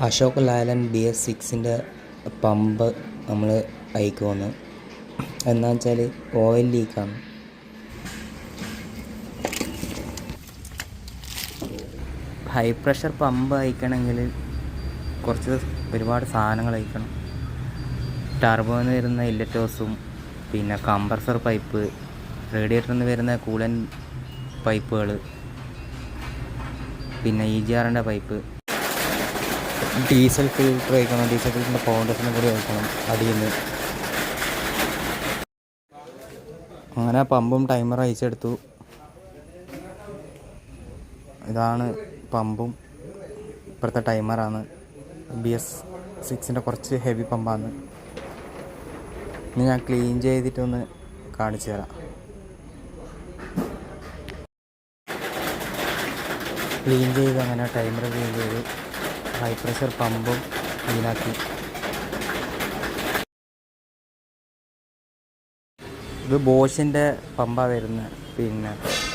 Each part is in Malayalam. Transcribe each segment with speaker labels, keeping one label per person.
Speaker 1: അശോക് ലാലൻ BS6-ൻ്റെ പമ്പ് നമ്മൾ അയക്ക് വന്നു. എന്താണെന്ന് വെച്ചാൽ ഓയിൽ ലീക്കാണ്. ഹൈ പ്രഷർ പമ്പ് അയക്കണമെങ്കിൽ ഒരുപാട് സാധനങ്ങൾ അയക്കണം. ടർബോന്ന് വരുന്ന ഇല്ലറ്റോസും, പിന്നെ കംപ്രസർ പൈപ്പ്, റേഡിയേറ്ററിൽ നിന്ന് വരുന്ന കൂളൻ പൈപ്പുകൾ, പിന്നെ EGR-ൻ്റെ പൈപ്പ്, ഡീസൽ ഫിൽറ്റർ അയക്കണം. ഡീസൽ ഫിൽറ്ററിൻ്റെ ഫൗണ്ടേഷനും കൂടി അയക്കണം അടിയിൽ നിന്ന്. അങ്ങനെ പമ്പും ടൈമറും അയച്ചെടുത്തു. ഇതാണ് പമ്പും ഇപ്പോഴത്തെ ടൈമറാണ്. BS6-ൻ്റെ കുറച്ച് ഹെവി പമ്പാണ്. ഇനി ഞാൻ ക്ലീൻ ചെയ്തിട്ടൊന്ന് കാണിച്ചു തരാം. ക്ലീൻ ചെയ്ത് അങ്ങനെ ടൈമർ ക്ലീൻ ചെയ്ത് ഹൈ പ്രഷർ പമ്പും ക്ലീനാക്കി. ഇത് ബോഷിൻ്റെ പമ്പാണ് വരുന്നത്. പിന്നെ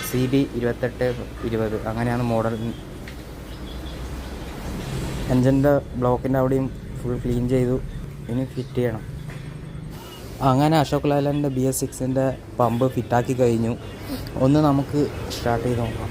Speaker 1: CB 2820 അങ്ങനെയാണ് മോഡൽ. എൻജിൻ്റെ ബ്ലോക്കിൻ്റെ അവിടെയും ഫുൾ ക്ലീൻ ചെയ്തു. ഇനി ഫിറ്റ് ചെയ്യണം. അങ്ങനെ അശോക് ലാലൻ്റെ BS6-ൻ്റെ പമ്പ് ഫിറ്റാക്കി കഴിഞ്ഞു. ഒന്ന് നമുക്ക് സ്റ്റാർട്ട് ചെയ്ത് നോക്കാം.